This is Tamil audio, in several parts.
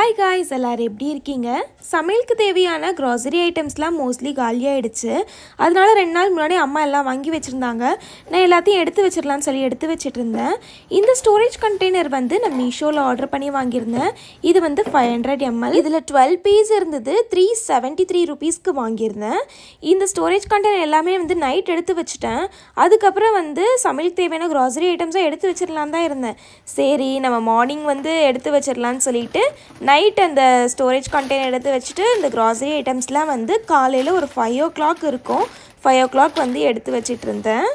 ஹாய் காய்ஸ், எல்லோரும் எப்படி இருக்கீங்க? சமையலுக்கு தேவையான க்ராசரி ஐட்டம்ஸ்லாம் மோஸ்ட்லி காலியாகிடுச்சு. அதனால 2 நாள் முன்னாடி அம்மா எல்லாம் வாங்கி வச்சுருந்தாங்க. நான் எல்லாத்தையும் எடுத்து வச்சிடலான்னு சொல்லி எடுத்து வச்சுட்டு இருந்தேன். இந்த ஸ்டோரேஜ் கண்டெய்னர் வந்து நான் மீஷோவில் ஆர்டர் பண்ணி வாங்கியிருந்தேன். இது வந்து 500 ml. இதில் 12 பீஸ் இருந்தது. 373 rupeesக்கு வாங்கியிருந்தேன். இந்த ஸ்டோரேஜ் கண்டெய்னர் எல்லாமே வந்து நைட் எடுத்து வச்சுட்டேன். அதுக்கப்புறம் வந்து சமையலுக்கு தேவையான க்ராசரி ஐட்டம்ஸாக எடுத்து வச்சிடலான் தான் இருந்தேன். சரி, நம்ம மார்னிங் வந்து எடுத்து வச்சிடலான்னு சொல்லிட்டு நைட் அந்த ஸ்டோரேஜ் கண்டெய்னர் எடுத்து வச்சுட்டு இந்த க்ராசரி ஐட்டம்ஸ்லாம் வந்து காலையில் ஒரு 5 o'clock இருக்கும். 5 o'clock வந்து எடுத்து வச்சிட்டு இருந்தேன்.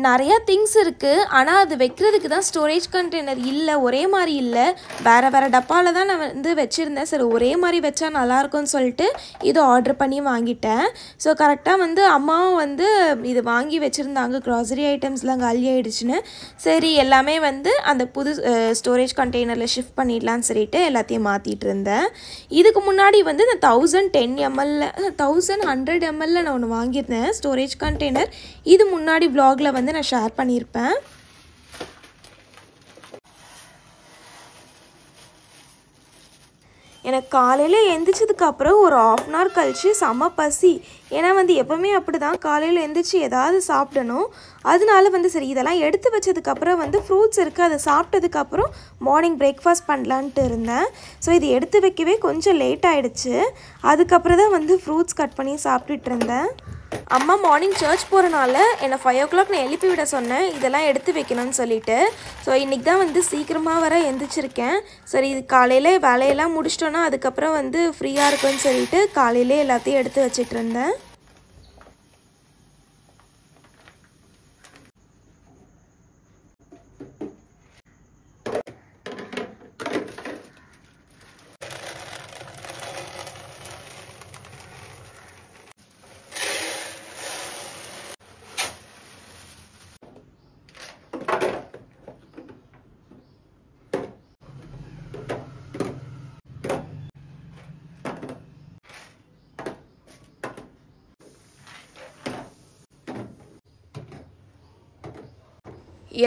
நிறையா திங்ஸ் இருக்குது. ஆனால் அது வைக்கிறதுக்கு தான் ஸ்டோரேஜ் கண்டெய்னர் இல்லை, ஒரே மாதிரி இல்லை. வேறு டப்பாவில் தான் நான் வந்து வச்சுருந்தேன். சரி, ஒரே மாதிரி வச்சா நல்லாயிருக்கும்னு சொல்லிட்டு இது ஆர்டர் பண்ணி வாங்கிட்டேன். ஸோ கரெக்டாக வந்து அம்மாவும் வந்து இது வாங்கி வச்சுருந்தாங்க. க்ராசரி ஐட்டம்ஸ்லாம் காலி ஆகிடுச்சுன்னு. சரி, எல்லாமே வந்து அந்த புது ஸ்டோரேஜ் கண்டெய்னரில் ஷிஃப்ட் பண்ணிடலான்னு சொல்லிட்டு எல்லாத்தையும் மாற்றிட்டு இருந்தேன். இதுக்கு முன்னாடி வந்து இந்த 1100 ml நான் ஒன்று வாங்கியிருந்தேன் ஸ்டோரேஜ் கண்டெய்னர். இது முன்னாடி வ்ளாகில் வந்து நான் ஷேர் பண்ணியிருப்பேன். எனக்கு காலையில் எந்திரிச்சதுக்கப்புறம் ஒரு 1/2 hour கழித்து செம பசி. ஏன்னா வந்து எப்போவுமே அப்படி தான், காலையில் எந்திரிச்சு ஏதாவது சாப்பிடணும். அதனால வந்து சரி, இதெல்லாம் எடுத்து வச்சதுக்கப்புறம் வந்து ஃப்ரூட்ஸ் இருக்குது, அதை சாப்பிட்டதுக்கப்புறம் மார்னிங் பிரேக்ஃபாஸ்ட் பண்ணலான்ட்டு இருந்தேன். ஸோ இது எடுத்து வைக்கவே கொஞ்சம் லேட் ஆகிடுச்சு. அதுக்கப்புறம் தான் வந்து ஃப்ரூட்ஸ் கட் பண்ணி சாப்பிட்டுட்டு இருந்தேன். அம்மா மார்னிங் சர்ச் போகிறனால என்னை 5 o'clock நான் எழுப்பி விட சொன்னேன், இதெல்லாம் எடுத்து வைக்கணும்னு சொல்லிட்டு. ஸோ இன்றைக்கி தான் வந்து சீக்கிரமாக வர எந்திரிச்சிருக்கேன். சரி, இது காலையில் வேலையெல்லாம் முடிச்சிட்டோன்னா அதுக்கப்புறம் வந்து ஃப்ரீயாக இருக்குன்னு சொல்லிட்டு காலையிலே எல்லாத்தையும் எடுத்து வச்சிட்டு இருந்தேன்.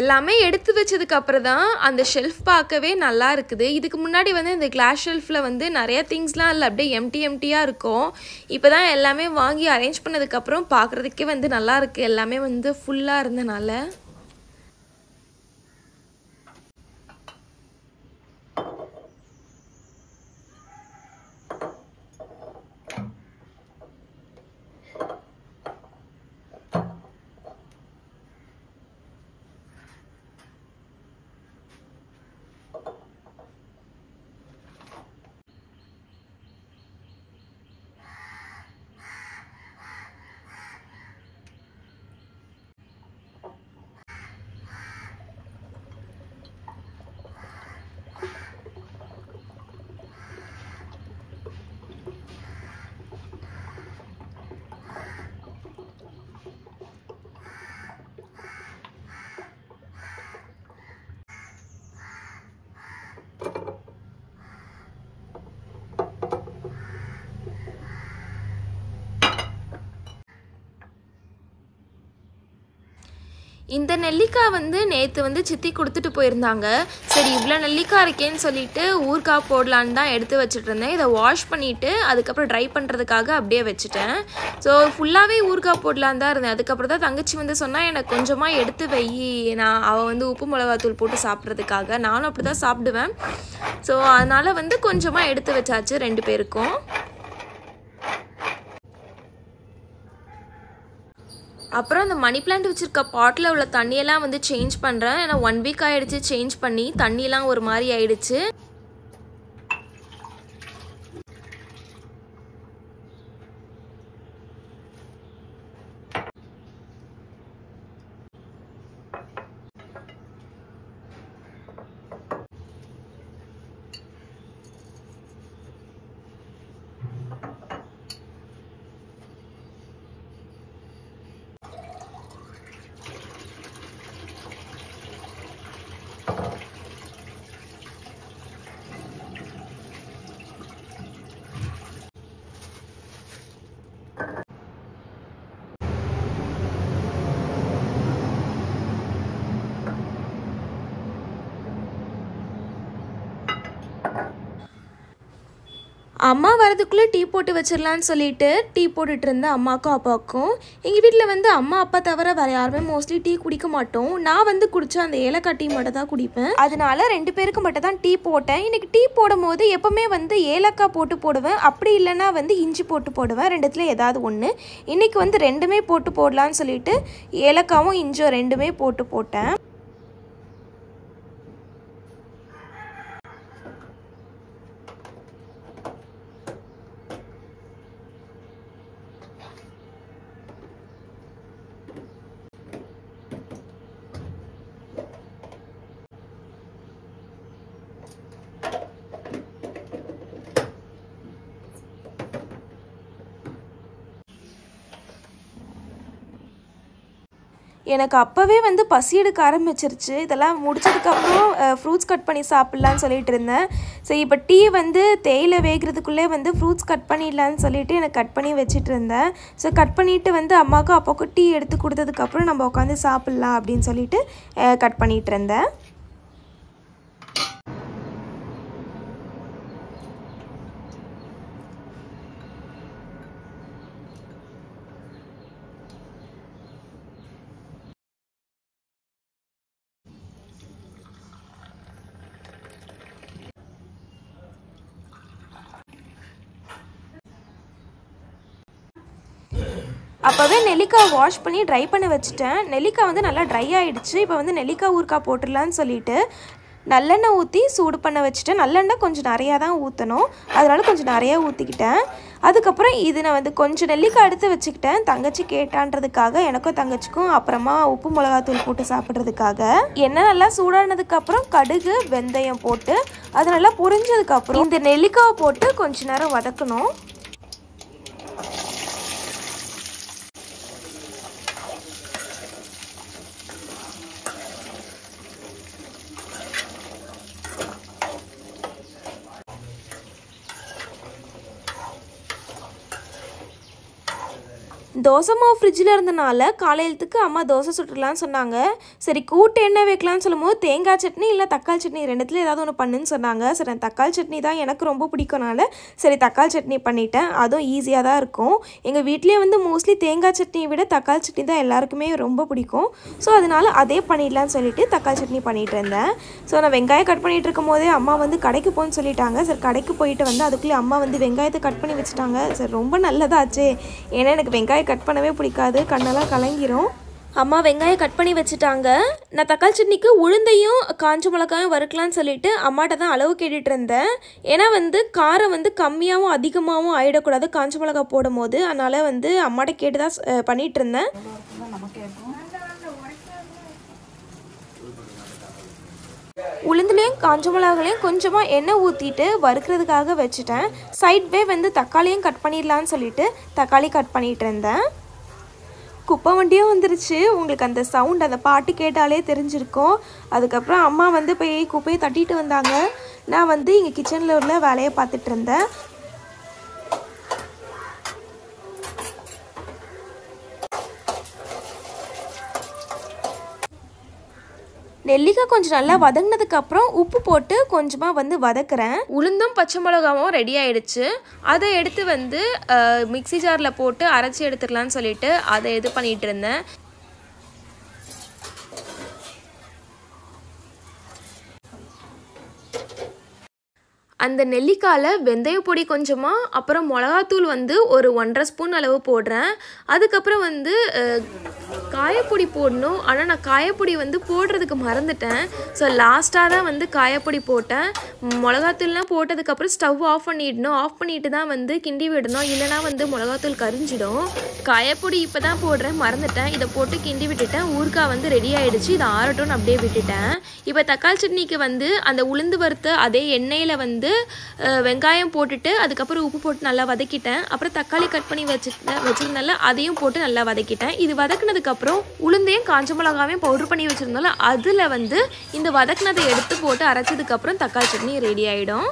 எல்லாமே எடுத்து வச்சதுக்கப்புறம் தான் அந்த ஷெல்ஃப் பார்க்கவே நல்லா இருக்குது. இதுக்கு முன்னாடி வந்து இந்த கிளாஸ் ஷெல்ஃபில் வந்து நிறைய திங்ஸ்லாம் இல்லை, அப்படியே எம்டியாக இருக்கும். இப்போ தான் எல்லாமே வாங்கி அரேஞ்ச் பண்ணதுக்கப்புறம் பார்க்குறதுக்கே வந்து நல்லா இருக்குது. எல்லாமே வந்து ஃபுல்லாக இருந்தனால. இந்த நெல்லிக்காய் வந்து நேற்று வந்து சித்தி கொடுத்துட்டு போயிருந்தாங்க. சரி, இவ்வளோ நெல்லிக்காய் இருக்கேன்னு சொல்லிட்டு ஊறுகாய் போடலான்னு தான் எடுத்து வச்சுட்டு இருந்தேன். இதை வாஷ் பண்ணிவிட்டு அதுக்கப்புறம் ட்ரை பண்ணுறதுக்காக அப்படியே வச்சுட்டேன். ஸோ ஃபுல்லாகவே ஊறுகாய் போடலான்னு தான் இருந்தேன். அதுக்கப்புறம் தான் தங்கச்சி வந்து சொன்னால் எனக்கு கொஞ்சமாக எடுத்து வை, அவள் வந்து உப்பு மிளகாத்தூள் போட்டு சாப்பிட்றதுக்காக. நானும் அப்படி தான் சாப்பிடுவேன். ஸோ அதனால் வந்து கொஞ்சமாக எடுத்து வச்சாச்சு 2 பேருக்கும். அப்புறம் அந்த மணி பிளான்ட் வச்சுருக்க பாட்டில் உள்ள தண்ணியெல்லாம் வந்து சேஞ்ச் பண்ணுறேன். ஏன்னா 1 week ஆகிடுச்சு சேஞ்ச் பண்ணி, தண்ணியெல்லாம் ஒரு மாதிரி ஆயிடுச்சு. அம்மா வரதுக்குள்ளே டீ போட்டு வச்சிடலான்னு சொல்லிட்டு டீ போட்டுட்டு இருந்தேன் அம்மாக்கும் அப்பாவுக்கும். எங்கள் வீட்டில் வந்து அம்மா அப்பா தவிர வேறு யாருமே மோஸ்ட்லி டீ குடிக்க மாட்டோம். நான் வந்து குடித்தா அந்த ஏலக்காய் டீ மட்டும் தான் குடிப்பேன். அதனால 2 பேருக்கு மட்டும் தான் டீ போட்டேன். இன்றைக்கி டீ போடும் போது எப்போவுமே வந்து ஏலக்காய் போட்டு போடுவேன், அப்படி இல்லைன்னா வந்து இஞ்சி போட்டு போடுவேன். ரெண்டுத்துல ஏதாவது ஒன்று. இன்றைக்கி வந்து ரெண்டுமே போட்டு போடலான்னு சொல்லிட்டு ஏலக்காவும் இஞ்சும் ரெண்டுமே போட்டேன். எனக்கு அப்போவே வந்து பசி எடுக்க ஆரம்பிச்சிருச்சு. இதெல்லாம் முடிச்சதுக்கப்புறம் ஃப்ரூட்ஸ் கட் பண்ணி சாப்பிட்லான்னு சொல்லிட்டு இருந்தேன். சரி, இப்போ டீ வந்து தேயிலை வேகிறதுக்குள்ளே வந்து ஃப்ரூட்ஸ் கட் பண்ணிடலான்னு சொல்லிட்டு எனக்கு கட் பண்ணி வச்சுட்டு இருந்தேன். ஸோ கட் பண்ணிவிட்டு வந்து அம்மாவுக்கும் அப்பாவுக்கும் டீ எடுத்து கொடுத்ததுக்கப்புறம் நம்ம உட்காந்து சாப்பிட்லாம் அப்படின்னு சொல்லிட்டு கட் பண்ணிகிட்டு இருந்தேன். அப்போவே நெல்லிக்காய் வாஷ் பண்ணி ட்ரை பண்ண வச்சுட்டேன். நெல்லிக்காய் வந்து நல்லா ட்ரை ஆகிடுச்சு. இப்போ வந்து நெல்லிக்காய் ஊறுகாய் போட்டுடலான்னு சொல்லிட்டு நல்லெண்ணெய் ஊற்றி சூடு பண்ண வச்சுட்டேன். நல்லெண்ணெய் கொஞ்சம் நிறையா தான் ஊற்றணும், அதனால கொஞ்சம் நிறையா ஊற்றிக்கிட்டேன். அதுக்கப்புறம் இது நான் வந்து கொஞ்சம் நெல்லிக்காய் எடுத்து வச்சுக்கிட்டேன். தங்கச்சி கேட்டான்றதுக்காக, எனக்கும் தங்கச்சிக்கும், அப்புறமா உப்பு மிளகாத்தூள் போட்டு சாப்பிட்றதுக்காக. எண்ணெய் நல்லா சூடானதுக்கப்புறம் கடுகு வெந்தயம் போட்டு அது நல்லா பொரிஞ்சதுக்கப்புறம் இந்த நெல்லிக்காவை போட்டு கொஞ்ச நேரம் வதக்கணும். தோசை மாவு ஃப்ரிட்ஜில் இருந்தனால காலையிலத்துக்கு அம்மா தோசை சுட்டுடலான்னு சொன்னாங்க. சரி, கூட்டு என்ன வைக்கலான்னு சொல்லும்போது தேங்காய் சட்னி இல்லை தக்காளி சட்னி ரெண்டுத்தில் ஏதாவது ஒன்று பண்ணுன்னு சொன்னாங்க. சரி, தக்காளி சட்னி தான் எனக்கு ரொம்ப பிடிக்கும்னால சரி தக்காளி சட்னி பண்ணிட்டேன். அதுவும் ஈஸியாக தான் இருக்கும். எங்கள் வீட்லேயே வந்து மோஸ்ட்லி தேங்காய் சட்னியை விட தக்காளி சட்னி தான் எல்லாருக்குமே ரொம்ப பிடிக்கும். ஸோ அதனால் அதே பண்ணிடலான்னு சொல்லிட்டு தக்காளி சட்னி பண்ணிகிட்டு இருந்தேன். ஸோ நான் வெங்காயம் கட் பண்ணிகிட்டு இருக்கும் போதே அம்மா வந்து கடைக்கு போகணுன்னு சொல்லிட்டாங்க. சரி, கடைக்கு போயிட்டு வந்து அதுக்குள்ளே அம்மா வந்து வெங்காயத்தை கட் பண்ணி வச்சுட்டாங்க. சரி, ரொம்ப நல்லதாச்சு. ஏன்னா எனக்கு வெங்காயம் கட் பண்ணவே பிடிக்காது, கண்ணெல்லாம் கலங்கிரும். அம்மா வெங்காயம் கட் பண்ணி வச்சுட்டாங்க. நான் தக்காளி சட்னிக்கு உளுந்தையும் காஞ்ச மிளகாயும் வறுக்கலான்னு சொல்லிட்டு அம்மாட்ட தான் அளவு கேட்டுட்டு இருந்தேன். ஏன்னா வந்து காரம் வந்து கம்மியாகவும் அதிகமாகவும் ஆகிடக்கூடாது காஞ்ச மிளகா போடும் போது. அதனால் வந்து அம்மாட்ட கேட்டு தான் பண்ணிகிட்டு இருந்தேன். உளுந்துலேயும் காஞ்ச மிளகாலையும் கொஞ்சமாக எண்ணெய் ஊற்றிட்டு வறுக்கிறதுக்காக வச்சுட்டேன். சைட்வே வந்து தக்காளியும் கட் பண்ணிடலான்னு சொல்லிட்டு தக்காளி கட் பண்ணிகிட்டு இருந்தேன். குப்பை வண்டியும் வந்துருச்சு. உங்களுக்கு அந்த சவுண்ட், அந்த பாட்டு கேட்டாலே தெரிஞ்சிருக்கும். அதுக்கப்புறம் அம்மா வந்து போய் குப்பையை தட்டிட்டு வந்தாங்க. நான் வந்து இங்கே கிச்சனில் உள்ள வேலையை பார்த்துட்டு இருந்தேன். நெல்லிக்காய் கொஞ்சம் நல்லா வதங்கினதுக்கப்புறம் உப்பு போட்டு கொஞ்சமாக வந்து வதக்குறேன். உளுந்தும் பச்சை மிளகாவும் ரெடி ஆகிடுச்சு. அதை எடுத்து வந்து மிக்ஸி ஜாரில் போட்டு அரைச்சி எடுத்துக்கலான்னு சொல்லிட்டு அதை இது பண்ணிகிட்டு இருந்தேன். அந்த நெல்லிக்காயில் வெந்தய பொடி கொஞ்சமாக, அப்புறம் மிளகாத்தூள் வந்து ஒரு 1.5 ஸ்பூன் அளவு போடுறேன். அதுக்கப்புறம் வந்து காயப்பொடி போடணும். ஆனால் நான் காயப்பொடி வந்து போடுறதுக்கு மறந்துட்டேன். ஸோ லாஸ்ட்டாக தான் வந்து காயப்பொடி போட்டேன். மிளகாத்தூள்லாம் போட்டதுக்கப்புறம் ஸ்டவ் ஆஃப் பண்ணிடணும். ஆஃப் பண்ணிட்டு தான் வந்து கிண்டி விடணும், இல்லைனா வந்து மிளகாத்தூள் கரிஞ்சிடும். காயப்பொடி இப்போ தான் போடுறேன், மறந்துட்டேன். இதை போட்டு கிண்டி விட்டுட்டேன். ஊறுகாய் வந்து ரெடி ஆகிடுச்சு. இதை ஆறட்டும்னு அப்படியே விட்டுட்டேன். இப்போ தக்காளி சட்னிக்கு வந்து அந்த உளுந்து வறுத்த அதே எண்ணெயில் வந்து வெங்காயம் போட்டுட்டு அதுக்கப்புறம் உப்பு போட்டு நல்லா வதக்கிட்டேன். அப்புறம் தக்காளி கட் பண்ணி வச்சுருந்தால அதையும் போட்டு நல்லா வதக்கிட்டேன். இது வதக்கினதுக்கப்புறம் உளுந்தையும் காஞ்ச மிளகாவையும் பவுடர் பண்ணி வச்சுருந்தால அதில் வந்து இந்த வதக்கினதை எடுத்து போட்டு அரைச்சதுக்கப்புறம் தக்காளி சட்னி ரெடி ஆகிடும்.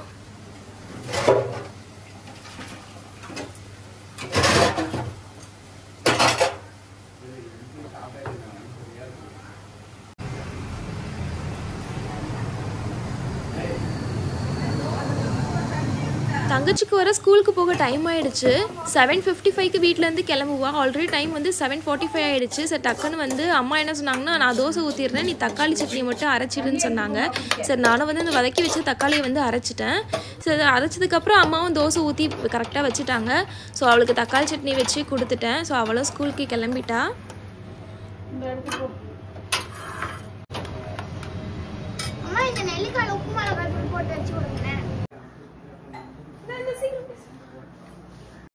தங்கச்சிக்கு வர ஸ்கூலுக்கு போக டைம் ஆகிடுச்சு. 7:55க்கு வீட்டிலேருந்து கிளம்புவா. ஆல்ரெடி டைம் வந்து 7:45 ஆகிடுச்சு. சரி டக்குன்னு வந்து அம்மா என்ன சொன்னாங்கன்னா, நான் தோசை ஊற்றிடுறேன், நீ தக்காளி சட்னி மட்டும் அரைச்சிடுன்னு சொன்னாங்க. சரி நானும் வந்து இந்த வதக்கி வச்சு தக்காளியை வந்து அரைச்சிட்டேன். சரி அரைச்சதுக்கப்புறம் அம்மாவும் தோசை ஊற்றி கரெக்டாக வச்சுட்டாங்க. ஸோ அவளுக்கு தக்காளி சட்னி வச்சு கொடுத்துட்டேன். ஸோ அவளும் ஸ்கூலுக்கு கிளம்பிட்டா. அம்மா இந்த நெல்லிக்காய் உப்பு மிளகாய் போட்டு வச்சு கொடுங்க.